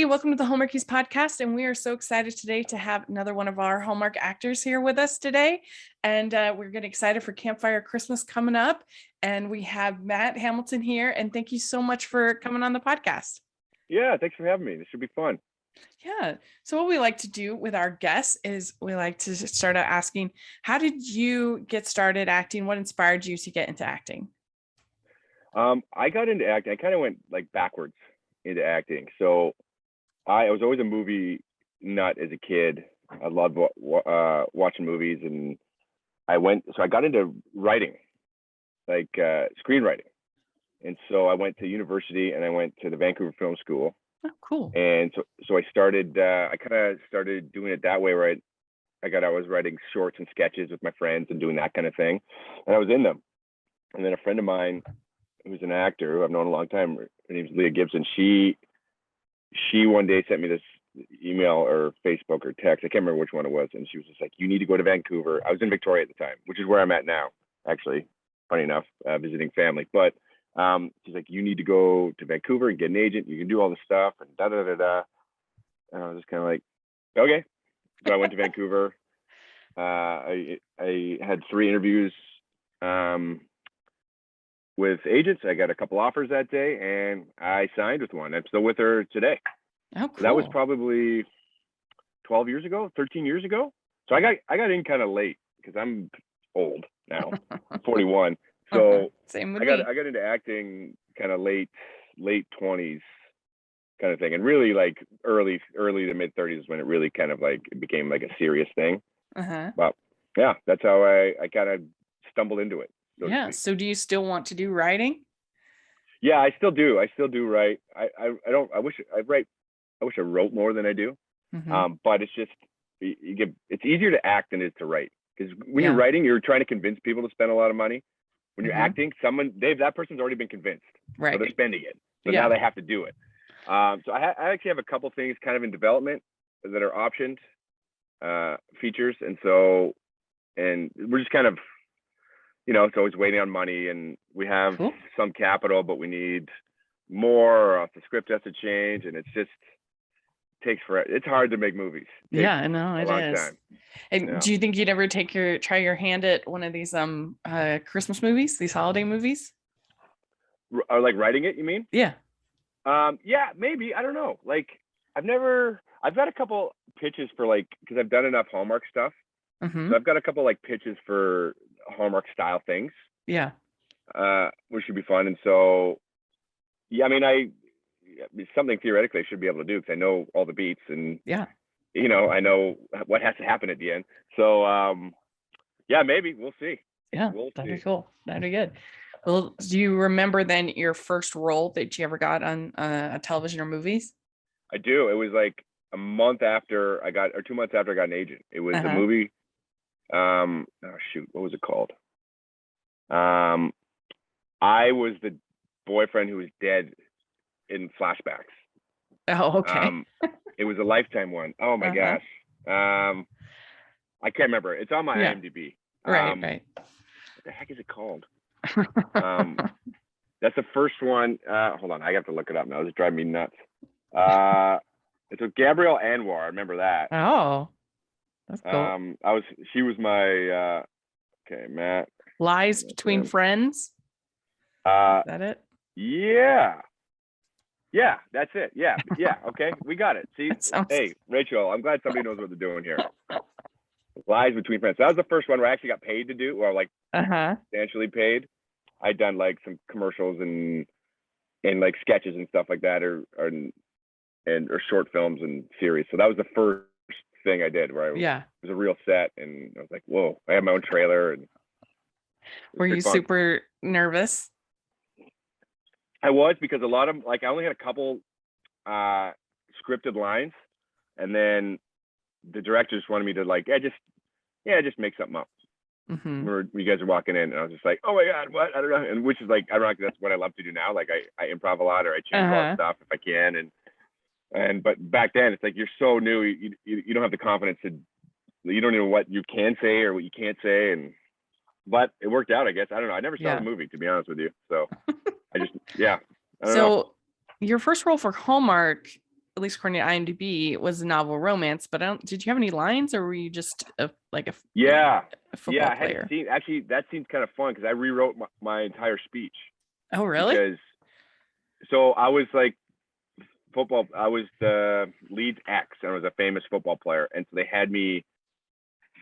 welcome to the Hallmarkies podcast. And we are so excited today to have another one of our Hallmark actors here with us today. And we're getting excited for Campfire Christmas coming up. And we have Matt Hamilton here. And thank you so much for coming on the podcast. Yeah, thanks for having me. This should be fun. Yeah. So what we like to do with our guests is we like to start out asking, how did you get started acting? What inspired you to get into acting? I got into acting. I kind of went like backwards into acting. So I was always a movie nut as a kid. I loved watching movies, and I got into writing, like screenwriting. And so I went to university and I went to the Vancouver Film School. Oh, cool. And so I started, I kind of started doing it that way, right? I was writing shorts and sketches with my friends and doing that kind of thing. And I was in them. And then a friend of mine who's an actor who I've known a long time, her name's Leah Gibson. She one day sent me this email or Facebook or text. I can't remember which one it was. And she was just like, you need to go to Vancouver. I was in Victoria at the time, which is where I'm at now, actually, funny enough, visiting family. But she's like, you need to go to Vancouver and get an agent. You can do all this stuff and da da da da. And I was just kind of like, okay. So I went to Vancouver. I had 3 interviews with agents. I got a couple offers that day, and I signed with one. I'm still with her today. Oh, cool. So that was probably 12 years ago, 13 years ago. So I got in kind of late because I'm old now, 41. So Same with I got into acting kind of late 20s kind of thing, and really like early to mid 30s when it really kind of like it became like a serious thing. But yeah, that's how I kind of stumbled into it. Yeah. So do you still want to do writing? Yeah, I still do. I still do write. I wish I wrote more than I do. But it's just it's easier to act than it is to write, because when you're writing, you're trying to convince people to spend a lot of money. When you're acting, that person's already been convinced, right? So they're spending it, so now they have to do it. So I actually have a couple things kind of in development that are optioned features, and we're just kind of, it's always waiting on money, and we have some capital, but we need more, or else the script has to change, and it's hard to make movies. Yeah, I know it is. Time. And do you think you'd ever try your hand at one of these Christmas movies, these holiday movies? Or like writing it, you mean? Yeah. Yeah, maybe. I don't know. Like I've got a couple pitches for, like, because I've done enough Hallmark stuff. So I've got a couple like pitches for Hallmark style things. Yeah. Which should be fun. And so, yeah, I mean, something theoretically I should be able to do, because I know all the beats, and I know what has to happen at the end. So yeah, maybe we'll see. Yeah, that'd be cool. That'd be good. Well, do you remember then your first role that you ever got on a television or movies? I do. It was like a month after I got, or 2 months after I got an agent. It was a movie. Oh shoot, what was it called? I was the boyfriend who was dead in flashbacks. Oh, okay. It was a Lifetime one. Oh my gosh. I can't remember. It's on my IMDb. Right. What the heck is it called? That's the first one. Hold on, I have to look it up now. It's driving me nuts. It's with Gabrielle Anwar. I remember that. Oh, that's cool. She was my Matt. Lies Between Friends. Is that it? Yeah, that's it. Yeah. Okay, we got it. See, hey, Rachel, I'm glad somebody knows what they're doing here. Lies Between Friends. That was the first one where I actually got paid to do, or like substantially paid. I'd done like some commercials and like sketches and stuff like that, or short films and series. So that was the first thing I did where it was a real set, and I was like, whoa, I had my own trailer. And were you super nervous? I was, because a lot of, like, I only had a couple scripted lines, and then the director just wanted me to like, just make something up. When you guys are walking in, and I was just like, oh my god, what? I don't know. And which is like ironic, that's what I love to do now. Like I improv a lot, or I change a lot of stuff if I can, and but back then it's like you're so new, you don't have the confidence to, you don't know what you can say or what you can't say, but it worked out, I guess. I don't know. I never saw the movie, to be honest with you. So I just, I don't know. Your first role for Hallmark, at least according to IMDb, was a novel romance. But did you have any lines, or were you just a Yeah. a football I hadn't player? seen, actually, that seems kind of fun because I rewrote my entire speech. Oh, really? Because, so I was like, I was the lead's ex, and I was a famous football player. And so they had me,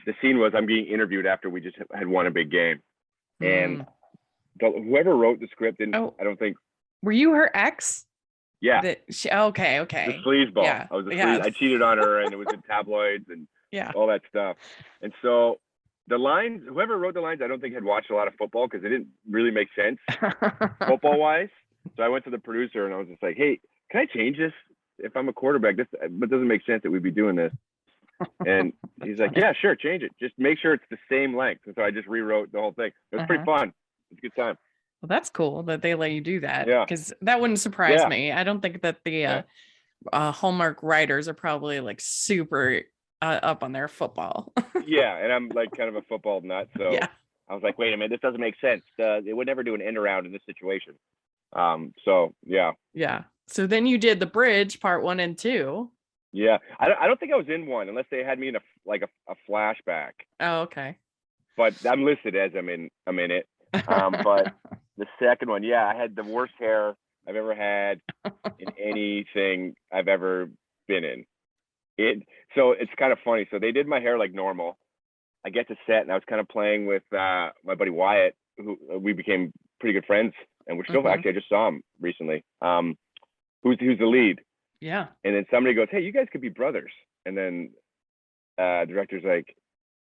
the scene was I'm being interviewed after we just had won a big game. And whoever wrote the script didn't, I don't think. Were you her ex? Yeah. Okay. The sleazeball. Yeah. I was I cheated on her, and it was in tabloids and all that stuff. And so the lines, whoever wrote the lines, I don't think had watched a lot of football because it didn't really make sense football wise. So I went to the producer and I was just like, hey, can I change this? If I'm a quarterback, this doesn't make sense that we'd be doing this. And he's like, yeah, sure, change it. Just make sure it's the same length. And so I just rewrote the whole thing. It was pretty fun. It's a good time. Well, that's cool that they let you do that. Yeah. Because that wouldn't surprise me. I don't think that the Hallmark writers are probably like super up on their football. Yeah. And I'm like kind of a football nut. So I was like, wait a minute, this doesn't make sense. They would never do an end around in this situation. So yeah. Yeah. So then you did the bridge part 1 and 2. Yeah. I don't think I was in one unless they had me in a flashback. Oh, okay. But I'm listed as I'm in it. But the second one, I had the worst hair I've ever had in anything I've ever been in. So it's kind of funny. So they did my hair like normal. I get to set and I was kind of playing with my buddy Wyatt, who we became pretty good friends, and we're still actually, I just saw him recently. Who's the lead? Yeah. And then somebody goes, hey, you guys could be brothers. And then director's like,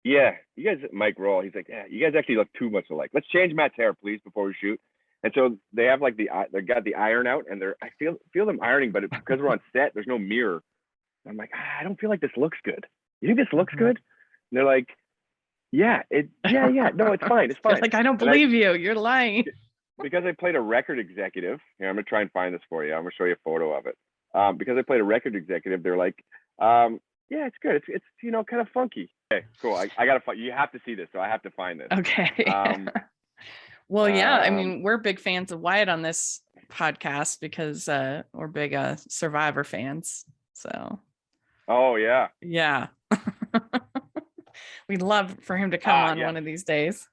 yeah, you guys, Mike Roll, he's like, yeah, you guys actually look too much alike. Let's change Matt's hair, please, before we shoot. And so they have like they got the iron out, and I feel them ironing, but because we're on set, there's no mirror. I'm like, I don't feel like this looks good. You think this looks good? And they're like, yeah, no, it's fine. It's fine. You're like, I don't believe you. You're lying. Because I played a record executive. Here, I'm gonna try and find this for you. I'm gonna show you a photo of it. Because I played a record executive, they're like, yeah, it's good. It's kind of funky. Okay, cool. I gotta find. You have to see this, so I have to find this. Okay. Well, yeah. I mean, we're big fans of Wyatt on this podcast because we're big Survivor fans. So. Oh yeah. Yeah. We'd love for him to come on one of these days.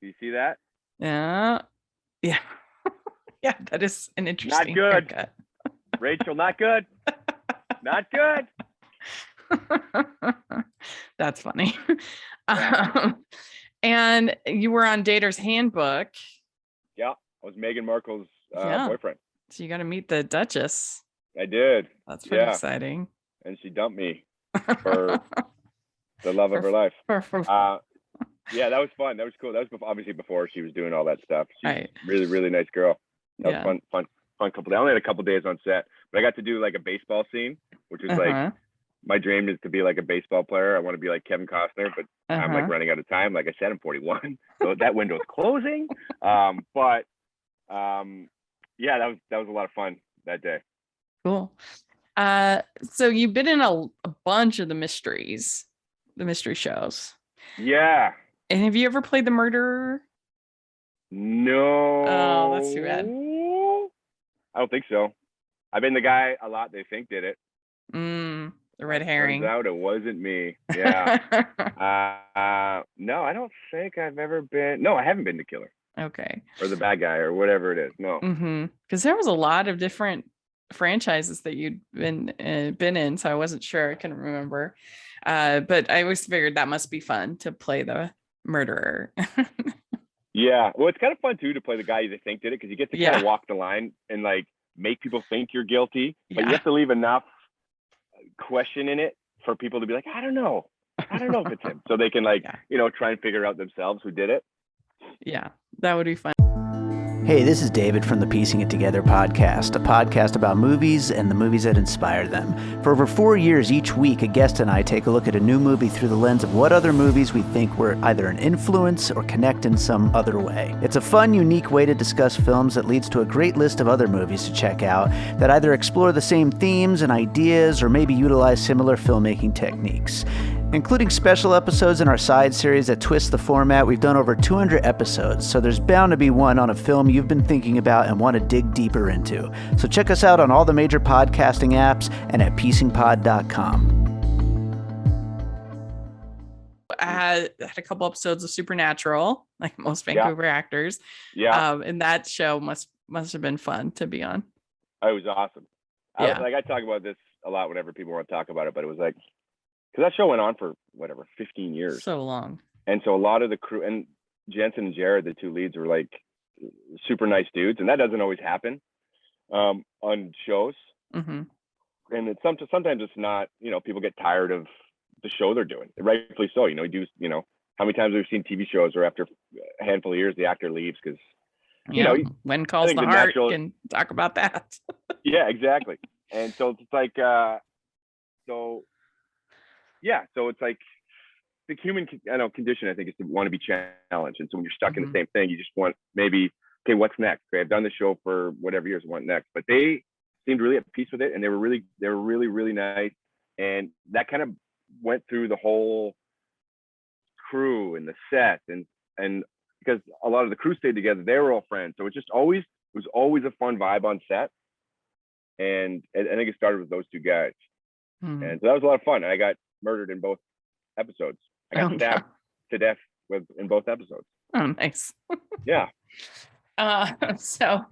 Do you see that? Yeah. Yeah. Yeah, that is an interesting. Not good. Haircut. Rachel, not good. Not good. That's funny. And you were on Dater's Handbook. Yeah, I was Meghan Markle's boyfriend. So you got to meet the Duchess. I did. That's pretty exciting. And she dumped me for the love of her life. Yeah, that was fun. That was cool. That was obviously before she was doing all that stuff. She's really, really nice girl. That was fun couple days. I only had a couple days on set, but I got to do like a baseball scene, which was like, my dream is to be like a baseball player. I want to be like Kevin Costner, but I'm like running out of time. Like I said, I'm 41, so that window's closing. But yeah, that was a lot of fun that day. Cool. So you've been in a bunch of the mystery shows. Yeah. And have you ever played the murderer? No. Oh, that's too bad. I don't think so. I've been the guy a lot they think did it. The red herring. Turns out it wasn't me. Yeah. No, I don't think I've ever been. No, I haven't been the killer. Okay. Or the bad guy or whatever it is. No. Because there was a lot of different franchises that you'd been in, so I wasn't sure. I couldn't remember. But I always figured that must be fun to play the murderer. Yeah. Well, it's kind of fun too to play the guy you think did it, because you get to kind of walk the line and like make people think you're guilty, but you have to leave enough question in it for people to be like, I don't know if it's him, so they can like try and figure out themselves who did it. Yeah, that would be fun. Hey, this is David from the Piecing It Together podcast, a podcast about movies and the movies that inspire them. For over 4 years, each week, a guest and I take a look at a new movie through the lens of what other movies we think were either an influence or connect in some other way. It's a fun, unique way to discuss films that leads to a great list of other movies to check out that either explore the same themes and ideas or maybe utilize similar filmmaking techniques. Including special episodes in our side series that twist the format, we've done over 200 episodes, so there's bound to be one on a film you've been thinking about and want to dig deeper into. So check us out on all the major podcasting apps and at piecingpod.com. I had a couple episodes of Supernatural, like most Vancouver actors. Yeah. And that show must have been fun to be on. It was awesome. Yeah. I talk about this a lot whenever people want to talk about it, but it was like, because that show went on for 15 years. So long. And so a lot of the crew, and Jensen and Jared, the two leads, were like super nice dudes. And that doesn't always happen on shows. Mm-hmm. And it's sometimes it's not, people get tired of the show they're doing. Rightfully so. How many times we've seen TV shows where after a handful of years, the actor leaves because, when calls the heart, can talk about that. Yeah, exactly. And so it's like, so it's like the human condition, I think, is to want to be challenged. And so when you're stuck in the same thing, you just want maybe, okay, what's next? Okay, I've done the show for whatever years, what next? But they seemed really at peace with it, and they were really, really nice. And that kind of went through the whole crew and the set, and because a lot of the crew stayed together, they were all friends. So it was always a fun vibe on set. And I think it started with those two guys. And so that was a lot of fun. And I got murdered in both episodes. I got stabbed to death in both episodes. Oh, nice. Yeah. So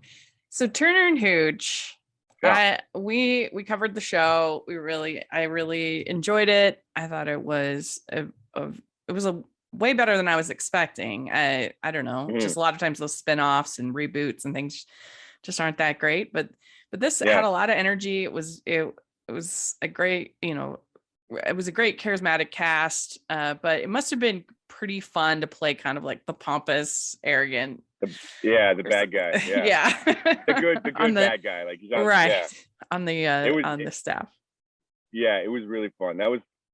Turner and Hooch. Yeah. We covered the show. I really enjoyed it. I thought it was a way better than I was expecting. I don't know. Just a lot of times those spinoffs and reboots and things just aren't that great. But this had a lot of energy. It was a great, it was a great charismatic cast. But it must have been pretty fun to play kind of like the pompous, arrogant. The bad guy. Yeah. the good bad guy. Like he's on, on the staff. Yeah, it was really fun.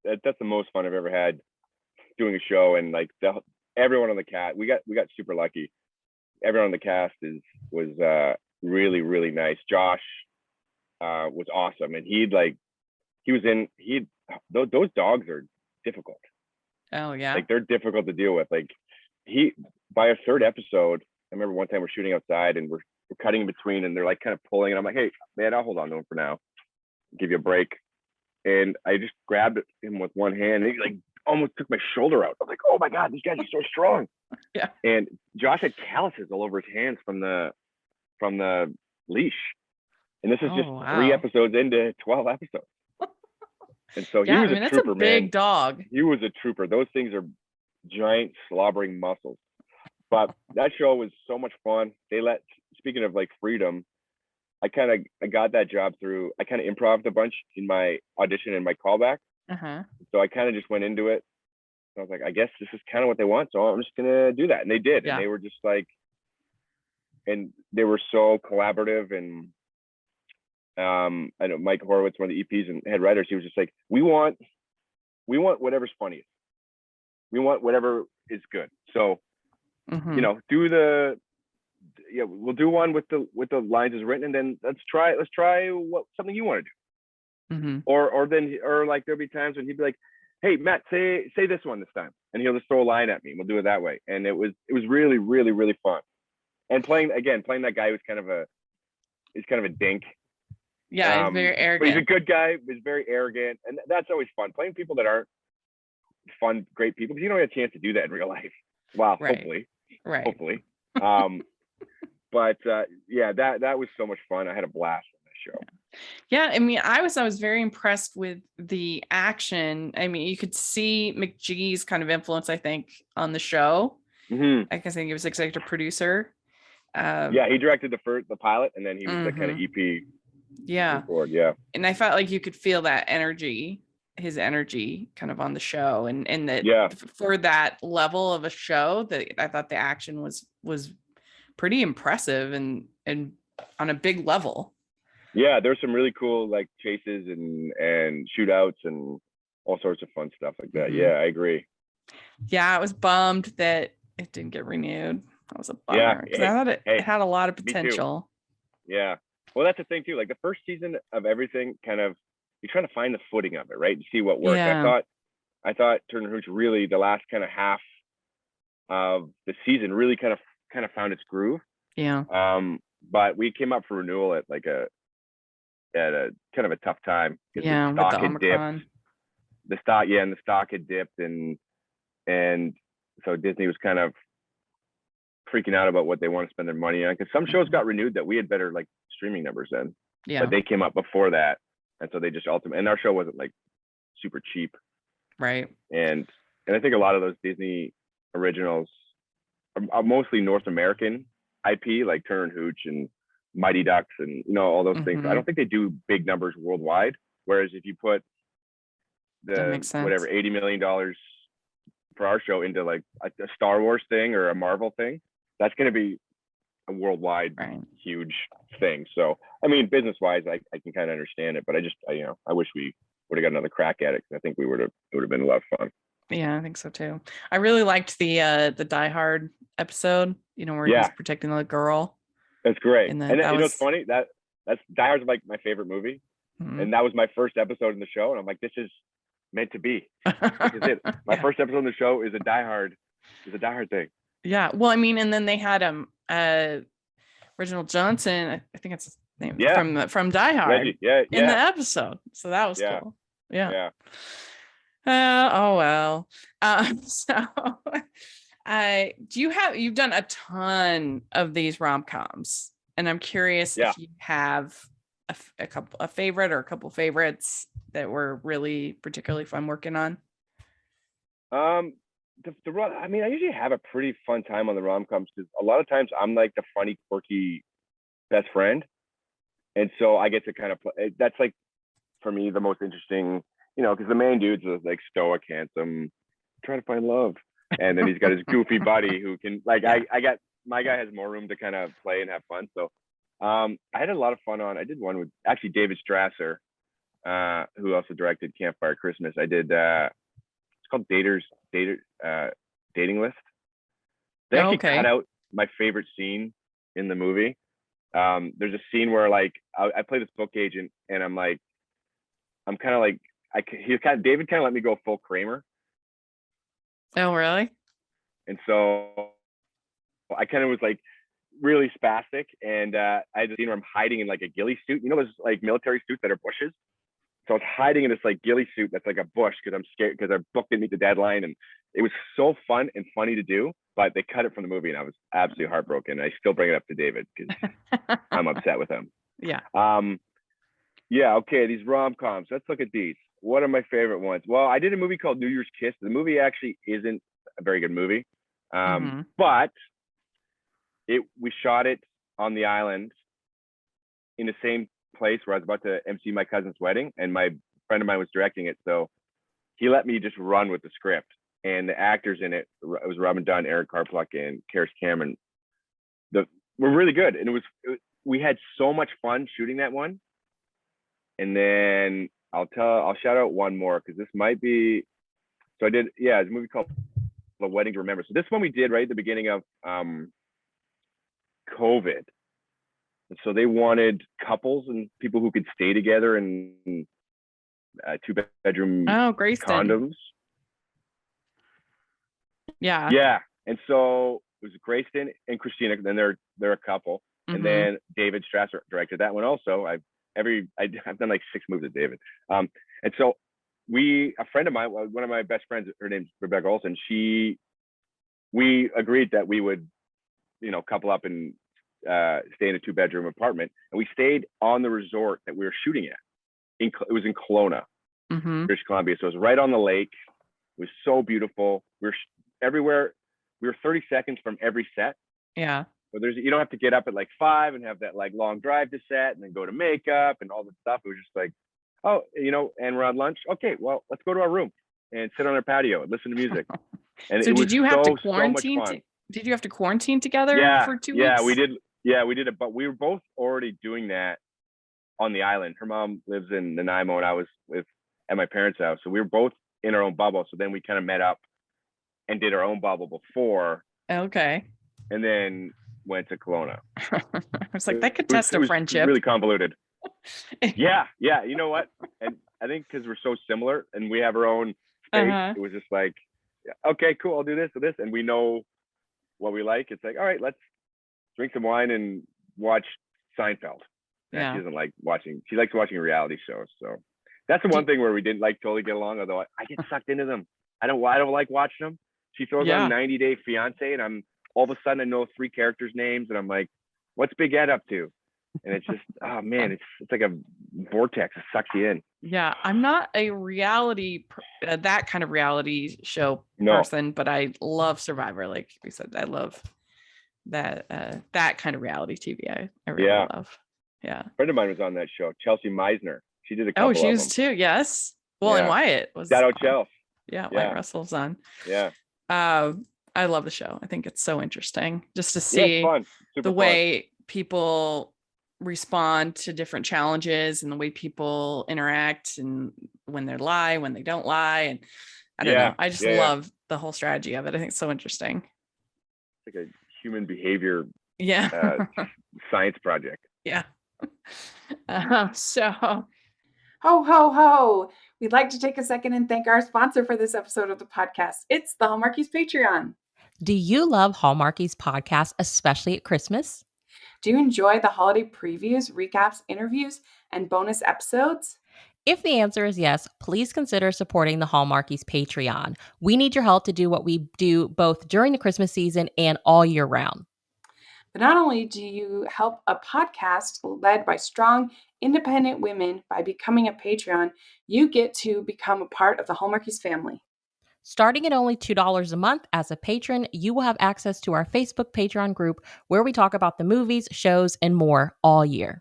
That's the most fun I've ever had doing a show, and like everyone on the cast, we got super lucky. Everyone on the cast was really, really nice. Josh was awesome, and those dogs are difficult. Oh yeah, like they're difficult to deal with. Like by a third episode, I remember one time we're shooting outside and we're cutting in between, and they're like kind of pulling, and I'm like, hey man, I'll hold on to him for now, give you a break. And I just grabbed him with one hand, and he like almost took my shoulder out. I was like, oh my god, these guys are so strong. Yeah. And Josh had calluses all over his hands from the leash, and this is just 3 episodes into 12 episodes. And so he was a trooper, that's a big dog. He was a trooper. Those things are giant slobbering muscles. But that show was so much fun. Speaking of like freedom, I got that job through, I kind of improv'd a bunch in my audition and my callback. So I kind of just went into it. I was like, I guess this is kind of what they want, so I'm just gonna do that. And they did. And they were just like, and they were so collaborative. And I know Mike Horowitz, one of the EPs and head writers, he was just like, we want whatever's funniest. We want whatever is good. So we'll do one with the lines as written, and then let's try something you want to do. Or like there'll be times when he'd be like, hey Matt, say this one this time, and he'll just throw a line at me, and we'll do it that way. And it was really, really, really fun. And playing that guy who's kind of a dink. Yeah, he's very arrogant. But he's a good guy, but he's very arrogant, and that's always fun. Playing people that aren't fun, great people, because you don't get a chance to do that in real life. Wow, hopefully. Hopefully. But that was so much fun. I had a blast on this show. Yeah, I mean, I was very impressed with the action. I mean, you could see McGee's kind of influence, I think, on the show. I think he was executive producer. He directed the pilot, and then he was the kind of EP. Yeah. Board, yeah. And I felt like you could feel that energy, his energy kind of on the show, and that for that level of a show, that I thought the action was pretty impressive and on a big level. Yeah, there's some really cool like chases and shootouts and all sorts of fun stuff like that. Yeah, I agree. Yeah, I was bummed that it didn't get renewed. That was a bummer, because I thought it had a lot of potential. Yeah. Well, that's the thing too. Like the first season of everything, kind of, you're trying to find the footing of it, right? You see what worked. I thought I thought Turner and Hooch really the last kind of half of the season really kind of found its groove. Yeah. But we came up for renewal at a kind of a tough time because Yeah, the with stock the had dipped. Omicron. And the stock had dipped, and so Disney was kind of freaking out about what they want to spend their money on, because some shows got renewed that we had better like streaming numbers in, Yeah. but they came up before that, and so they just and our show wasn't like super cheap, Right. and I think a lot of those Disney originals are mostly North American IP, like Turner and Hooch and Mighty Ducks and all those things. I don't think they do big numbers worldwide. Whereas if you put the whatever $80 million for our show into like a Star Wars thing or a Marvel thing, that's going to be a worldwide huge thing. So I mean, business wise, I can kind of understand it, but I wish we would have got another crack at it, because I think it would have been a lot of fun. Yeah, I think so too. I really liked the Die Hard episode, where he's protecting the girl. That's great. And then it's funny that's Die Hard's like my favorite movie. Mm-hmm. And that was my first episode in the show, and I'm like, this is meant to be. This is it. My first episode in the show is a Die Hard thing. Yeah. Well, I mean, and then they had Reginald Johnson, I think that's his name, from Die Hard, Reggie. in the episode. So that was cool. Yeah. Oh well. So you've done a ton of these rom-coms, and I'm curious if you have a favorite or a couple favorites that were really particularly fun working on. I usually have a pretty fun time on the rom-coms, because a lot of times I'm like the funny, quirky best friend, and so I get to kind of play. That's like, for me, the most interesting, because the main dude's like stoic, handsome, trying to find love, and then he's got his goofy buddy who can my guy has more room to kind of play and have fun. So I had a lot of fun on. I did one with actually David Strasser, who also directed Campfire Christmas. I did it's called Dating List. They actually cut out my favorite scene in the movie. There's a scene where like I play this book agent, and David kind of let me go full Kramer. Oh, really? And so I kind of was like really spastic, and I had a scene where I'm hiding in like a ghillie suit. Those like military suits that are bushes. So I was hiding in this like ghillie suit that's like a bush, because I'm scared, because our book didn't meet the deadline, and it was so fun and funny to do. But they cut it from the movie, and I was absolutely heartbroken. I still bring it up to David because I'm upset with him. Yeah. Okay. These rom-coms. Let's look at these. What are my favorite ones? Well, I did a movie called New Year's Kiss. The movie actually isn't a very good movie, but we shot it on the island in the same place where I was about to MC my cousin's wedding, and my friend of mine was directing it, so he let me just run with the script. And the actors in it was Robin Dunn, Eric Carpluck, and Karis Cameron. Were really good, and we had so much fun shooting that one. And then I'll shout out one more, because this might be. So I did, it's a movie called The Wedding to Remember. So this one we did right at the beginning of COVID. And so they wanted couples and people who could stay together in 2-bedroom condoms. Yeah. And so it was Grayston and Christina, and then they're a couple. Mm-hmm. And then David Strasser directed that one also. I've done like 6 movies with David. And so a friend of mine, one of my best friends, her name's Rebecca Olson, we agreed that we would, couple up and stay in a 2-bedroom apartment. And we stayed on the resort that we were shooting at. It was in Kelowna, British Columbia. So it was right on the lake. It was so beautiful. We were everywhere. We were 30 seconds from every set. Yeah. So you don't have to get up at like 5 and have that like long drive to set and then go to makeup and all that stuff. It was just like, and we're on lunch. Okay, well, let's go to our room and sit on our patio and listen to music. And so did you have to quarantine? Did you have to quarantine together for 2 weeks? Yeah, we did. Yeah, we did it, but we were both already doing that on the island. Her mom lives in Nanaimo, and I was at my parents' house. So we were both in our own bubble. So then we kind of met up and did our own bubble before. Okay. And then went to Kelowna. I was like, that could test a friendship. It was really convoluted. Yeah. You know what? And I think because we're so similar and we have our own fake. Uh-huh. It was just like, okay, cool, I'll do this or this, and we know what we like. It's like, all right, let's drink some wine and watch Seinfeld. And Yeah. she doesn't like watching. She likes watching reality shows. So that's the Do- one thing where we didn't like totally get along. Although I get sucked into them. I don't like watching them. She throws Yeah. on 90 Day Fiance, and I'm all of a sudden I know 3 characters' names, and I'm like, what's Big Ed up to? And it's just, oh man, it's like a vortex. It sucks you in. Yeah, I'm not a reality that kind of reality show No. person, but I love Survivor. Like we said, I love that that kind of reality TV. I really Yeah. love. Yeah. A friend of mine was on that show, Chelsea Meisner. She did a couple Oh, she of was them. too. Yes. Well, and Yeah. Wyatt was Shout out on. Chelsea. Yeah, Yeah. Wyatt Russell's on. Yeah. I love the show. I think it's so interesting just to Yeah, it's see fun. Super the fun. way people respond to different challenges and the way people interact and when they lie, when they don't lie. And I don't know. I just love the whole strategy of it. I think it's so interesting. It's like a human behavior Yeah. science project. Yeah. So Ho, ho, ho. We'd like to take a second and thank our sponsor for this episode of the podcast. It's the Hallmarkies Patreon. Do you love Hallmarkies podcast, especially at Christmas? Do you enjoy the holiday previews, recaps, interviews, and bonus episodes? If the answer is yes, please consider supporting the Hallmarkies Patreon. We need your help to do what we do both during the Christmas season and all year round. But not only do you help a podcast led by strong, independent women by becoming a Patreon, you get to become a part of the Hallmarkies family. Starting at only $2 a month as a patron, you will have access to our Facebook Patreon group where we talk about the movies, shows, and more all year.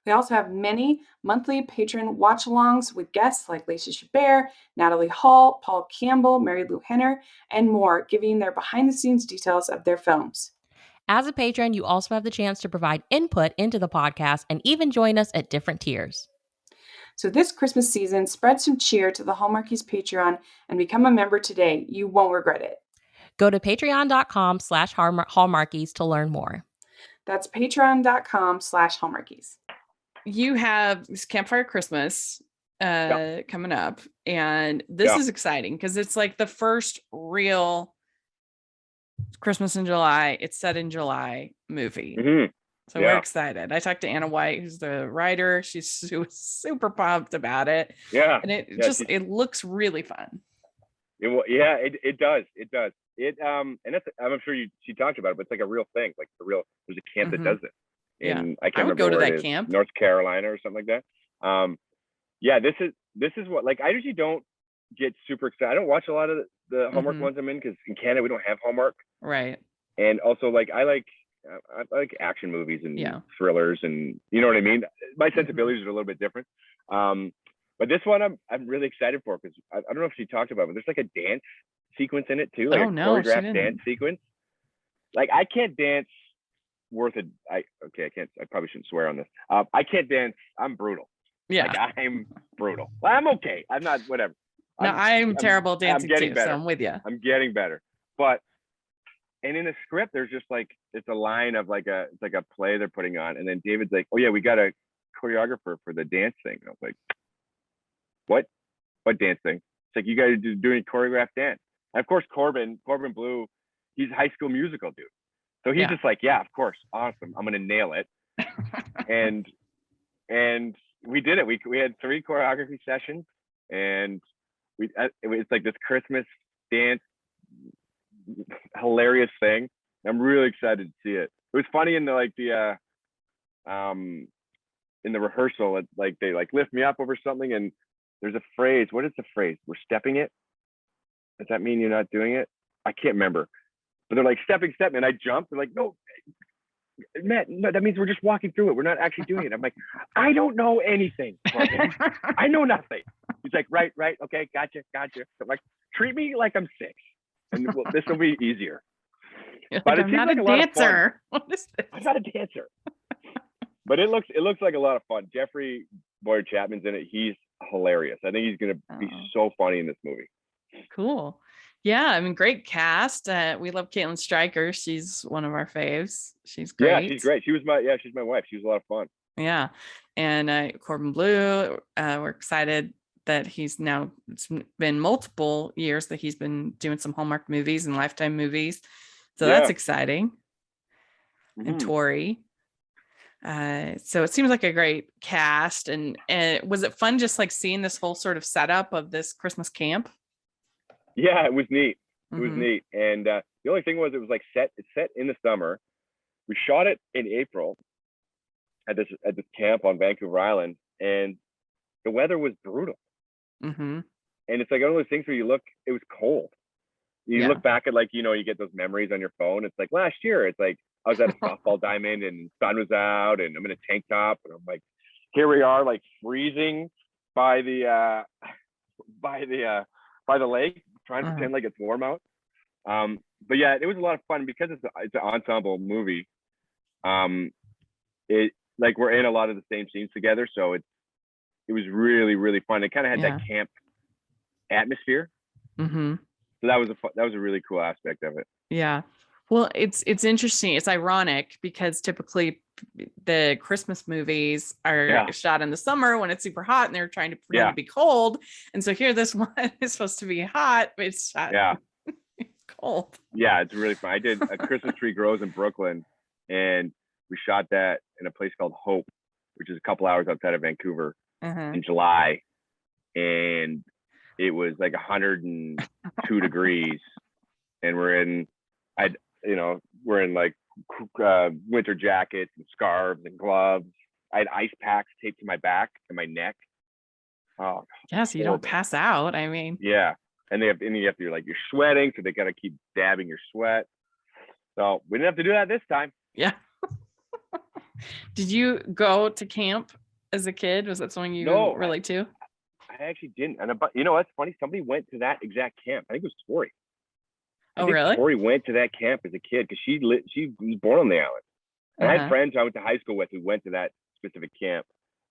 We also have many monthly patron watch-alongs with guests like Lacey Chabert, Natalie Hall, Paul Campbell, Mary Lou Henner, and more, giving their behind-the-scenes details of their films. As a patron, you also have the chance to provide input into the podcast and even join us at different tiers. So this Christmas season, spread some cheer to the Hallmarkies Patreon and become a member today. You won't regret it. Go to patreon.com/Hallmarkies to learn more. That's patreon.com/Hallmarkies. you have this Campfire Christmas coming up, and this is exciting because it's like the first real Christmas in July. It's set in July movie. Mm-hmm. So we're excited. I talked to Anna White, who's the writer. She's super pumped about it. Yeah. And it looks really fun. It does. It does. And that's, I'm sure she talked about it, but it's like a real thing. Like there's a camp that does it. And I can't remember go to where that it is, camp. North Carolina or something like that. This is what, like, I usually don't get super excited. I don't watch a lot of the Hallmark ones I'm in because in Canada we don't have Hallmark. Right. And also, like, I like action movies and thrillers, and you know what I mean. My sensibilities are a little bit different. But this one I'm really excited for because I don't know if she talked about it, but there's like a dance sequence in it too, like choreographed dance sequence. Like I can't dance I probably shouldn't swear on this. I can't dance. I'm brutal. Yeah. Like I'm brutal. Well, I'm okay. I'm not, whatever. No, I'm terrible dancing too, better. so I'm with you. I'm getting better. And in the script, there's just like, it's a line of like it's like a play they're putting on. And then David's like, oh yeah, we got a choreographer for the dance thing. And I was like, what dance thing? It's like, you guys are doing choreographed dance. And of course, Corbin Blue, he's a High School Musical dude. So he's just like, yeah, of course. Awesome. I'm going to nail it. and we did it. We had 3 choreography sessions, and it's like this Christmas dance, hilarious thing. I'm really excited to see it. It was funny in the rehearsal, like they like lift me up over something, and there's a phrase. What is the phrase? We're stepping it. Does that mean you're not doing it? I can't remember. But they're like stepping, and I jumped. They're like, no, Matt, no, that means we're just walking through it. We're not actually doing it. I'm like, I don't know anything. I know nothing. He's like, right, okay, gotcha. So I'm like, treat me like I'm 6, and this will be easier. But I'm not a dancer. What is this? I'm not a dancer. But it looks like a lot of fun. Jeffrey Boyer Chapman's in it. He's hilarious. I think he's gonna be so funny in this movie. Cool. Yeah, I mean, great cast. We love Caitlin Stryker. She's one of our faves. She's great. Yeah, she's great. She's my wife. She was a lot of fun. Yeah. And Corbin Blue, we're excited that it's been multiple years that he's been doing some Hallmark movies and Lifetime movies. So that's exciting. And Tori. So it seems like a great cast. And was it fun just like seeing this whole sort of setup of this Christmas camp? Yeah, it was neat. It was neat. And the only thing was, it was like it's set in the summer. We shot it in April at this camp on Vancouver Island, and the weather was brutal. And it's like one of those things where it was cold. You look back at, like, you get those memories on your phone. It's like last year, it's like I was at a softball diamond and sun was out and I'm in a tank top and I'm like, here we are, like freezing by the lake, trying to pretend like it's warm out. But yeah, it was a lot of fun because it's an ensemble movie. It, like, we're in a lot of the same scenes together, so it was really, really fun. It kind of had that camp atmosphere. So that was a really cool aspect of it. Yeah. Well, it's interesting. It's ironic because typically the Christmas movies are shot in the summer when it's super hot and they're trying to pretend to be cold. And so here, this one is supposed to be hot, but it's shot cold. Yeah, it's really fun. I did A Christmas Tree Grows in Brooklyn, and we shot that in a place called Hope, which is a couple hours outside of Vancouver, in July. And it was like 102 degrees, and we're in like winter jackets and scarves and gloves. I had ice packs taped to my back and my neck. Oh, yeah, so you don't pass out. I mean, yeah, and you have to, like, you're sweating, so they got to keep dabbing your sweat. So we didn't have to do that this time. Yeah. Did you go to camp as a kid? Was that something you relate to? I actually didn't. And you know what's funny? Somebody went to that exact camp. I think it was Tori. Oh, really? Tori went to that camp as a kid because she was born on the island. And I had friends I went to high school with who went to that specific camp.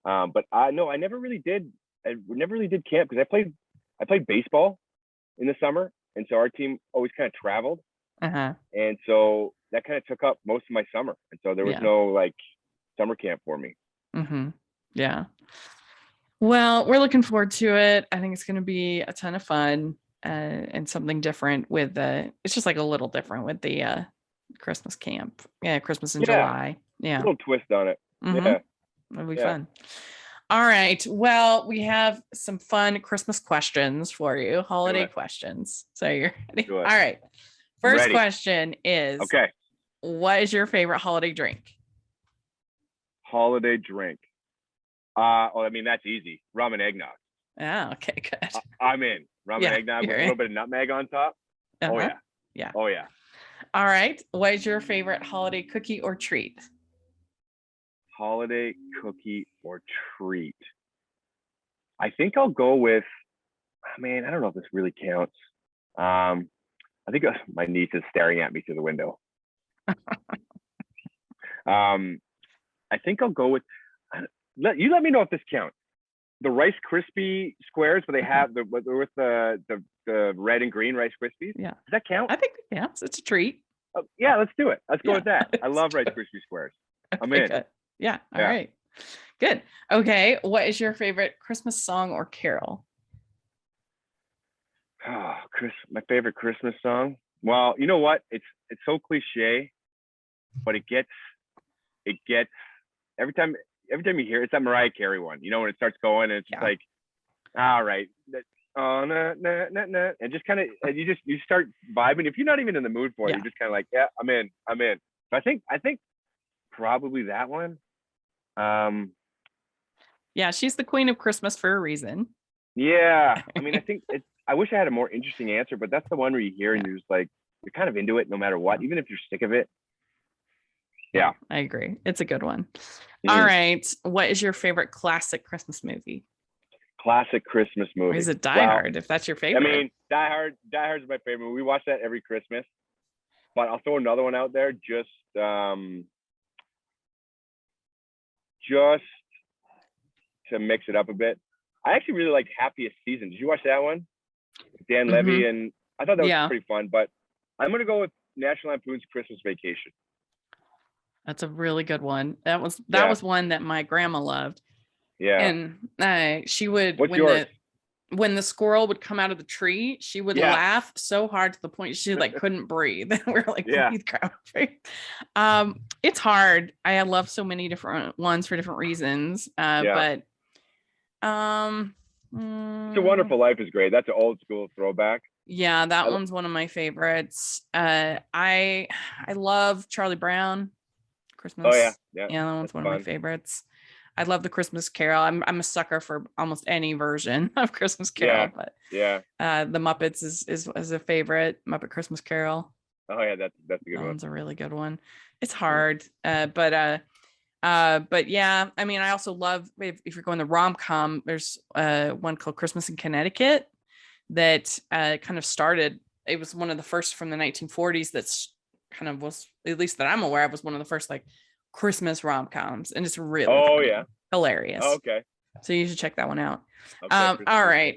But I never really did. I never really did camp because I played baseball in the summer, and so our team always kind of traveled. And so that kind of took up most of my summer, and so there was no like summer camp for me. Yeah. Well, we're looking forward to it. I think it's going to be a ton of fun and something different with it's just like a little different with the Christmas camp. Yeah, Christmas in July. Yeah. A little twist on it. Yeah. It'll be fun. All right. Well, we have some fun Christmas questions for you, holiday questions. So you're ready? All right. First question is, what is your favorite holiday drink? Holiday drink. Well, I mean, that's easy. Rum and eggnog. Oh, okay, good. I'm in. Rum and eggnog with a little bit of nutmeg on top. Oh, yeah. Yeah. Oh, yeah. All right. What is your favorite holiday cookie or treat? Holiday cookie or treat. I think I'll go with, man, I don't know if this really counts. I think my niece is staring at me through the window. I think I'll go with, you let me know if this counts. The Rice Krispie squares, where they have with the red and green Rice Krispies. Yeah. Does that count? I think it counts. It's a treat. Yeah, let's do it. Let's go with that. I love Rice Krispie squares. I'm in. Good. Yeah. All right. Good. Okay. What is your favorite Christmas song or carol? Oh, my favorite Christmas song. Well, you know what? It's so cliche, but it gets every time you hear it, it's that Mariah Carey one. You know, when it starts going, and it's just like, all right, and just kind of, you start vibing. If you're not even in the mood for it, you're just kind of like, yeah, I'm in. So I think probably that one. Yeah, she's the queen of Christmas for a reason. Yeah, I mean, I wish I had a more interesting answer, but that's the one where you hear and you're just like, you're kind of into it no matter what, even if you're sick of it. Yeah, I agree. It's a good one. All right. What is your favorite classic Christmas movie? Classic Christmas movie. Or is it Die Hard, if that's your favorite? I mean, Die Hard is my favorite movie. We watch that every Christmas. But I'll throw another one out there just to mix it up a bit. I actually really like Happiest Season. Did you watch that one? Dan Levy, and I thought that was pretty fun. But I'm going to go with National Lampoon's Christmas Vacation. That's a really good one. That was one that my grandma loved. Yeah. And she would. What's yours? when the squirrel would come out of the tree, she would Yeah. laugh so hard to the point she like couldn't breathe. We're like, Yeah. please grab her face. It's hard. I love so many different ones for different reasons. But It's a Wonderful Life is great. That's an old school throwback. yeah, that one's one of my favorites. I love Charlie Brown Christmas. Oh yeah, Yeah, that one's that's one of my fun. favorites. I love the Christmas Carol. I'm a sucker for almost any version of Christmas Carol, but Yeah. the Muppets is a favorite. Muppet Christmas Carol. Oh yeah, that's a good That one. one's a really good one. It's hard, but yeah, I mean, I also love if you're going the rom-com, there's one called Christmas in Connecticut that kind of started. It was one of the first from the 1940s that's kind of was, at least that I'm aware of, was one of the first like Christmas rom-coms, and it's really funny, hilarious. Oh, okay. So you should check that one out. Okay, All right.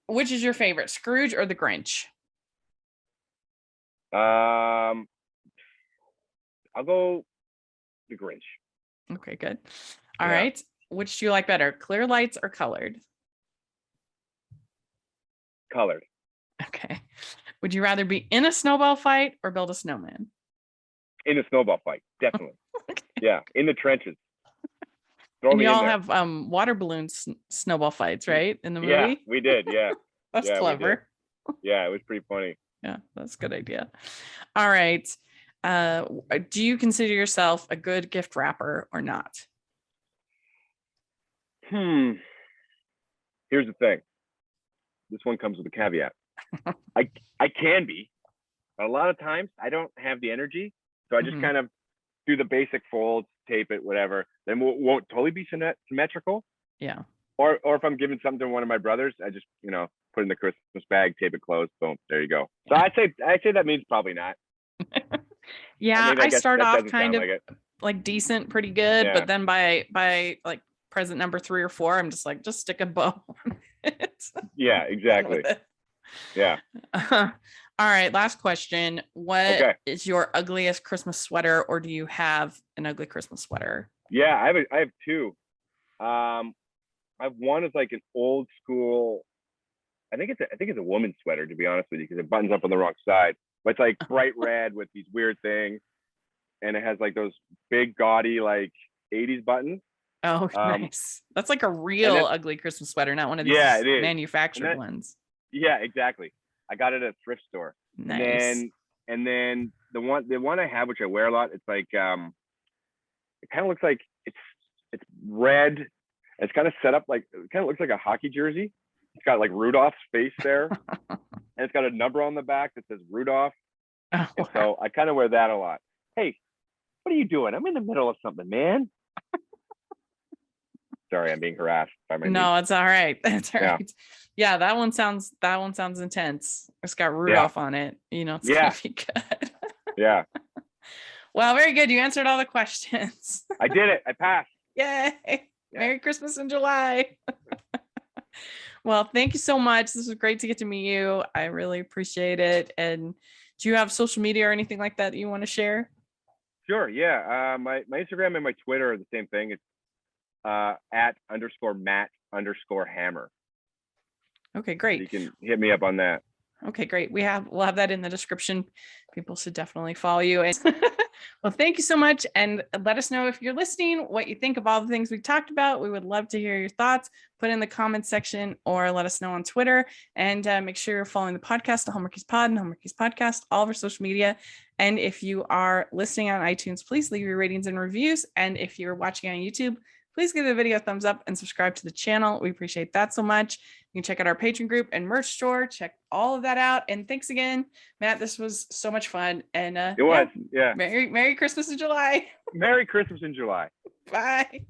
Which is your favorite, Scrooge or the Grinch? I'll go the Grinch. Okay, good. All right. Which do you like better, clear lights or colored? Colored. Okay. Would you rather be in a snowball fight or build a snowman? In a snowball fight, definitely. Okay. Yeah, in the trenches. Throw And me you in all there. have water balloon snowball fights, right? In the movie? Yeah, we did. Yeah. That's yeah, clever. Yeah, it was pretty funny. Yeah, that's a good idea. All right. Do you consider yourself a good gift wrapper or not? Here's the thing. This one comes with a caveat. I can be, but a lot of times I don't have the energy, so I just kind of do the basic folds, tape it, whatever. Then won't totally be symmetrical. Yeah. Or if I'm giving something to one of my brothers, I just put it in the Christmas bag, tape it closed, boom, there you go. So I'd say that means probably not. Yeah, I guess start that off doesn't kind of sound like decent, pretty good, Yeah. but then by like present number 3 or 4, I'm just like, just stick a bow on it. Yeah, exactly. Yeah. All right, last question. What is Okay. your ugliest Christmas sweater, or do you have an ugly Christmas sweater? Yeah, I have two. I have one is like an old school. I think it's a woman's sweater, to be honest with you, because it buttons up on the wrong side. But it's like bright red with these weird things, and it has like those big gaudy like 80s buttons. Oh, nice. That's like a real ugly Christmas sweater, not one of these manufactured ones. Yeah, exactly. I got it at a thrift store. Nice. And then the one I have, which I wear a lot, it's like it kind of looks like it's red. It's kind of set up like, it kind of looks like a hockey jersey. It's got like Rudolph's face there, and it's got a number on the back that says Rudolph. Oh, wow. So I kind of wear that a lot. Hey, what are you doing? I'm in the middle of something, man. Sorry, I'm being harassed by my niece. No, it's all right. That's all right. Yeah, that one sounds intense. It's got Rudolph on it. It's gonna be good. Yeah. Well, very good. You answered all the questions. I did it. I passed. Yay. Yeah. Merry Christmas in July. Well, thank you so much. This was great to get to meet you. I really appreciate it. And do you have social media or anything like that you want to share? Sure. Yeah. My Instagram and my Twitter are the same thing. It's @_Matt_Hammer. Okay, great. So you can hit me up on that. Okay, great. We'll have that in the description. People should definitely follow you. And well, thank you so much. And let us know if you're listening, what you think of all the things we talked about. We would love to hear your thoughts. Put in the comments section or let us know on Twitter. And make sure you're following the podcast, the Hallmarkies Pod and Hallmarkies Podcast, all of our social media. And if you are listening on iTunes, please leave your ratings and reviews. And if you're watching on YouTube, please give the video a thumbs up and subscribe to the channel. We appreciate that so much. You can check out our Patreon group and merch store. Check all of that out. And thanks again, Matt. This was so much fun. And it was. Yeah. Merry Christmas in July. Merry Christmas in July. Bye.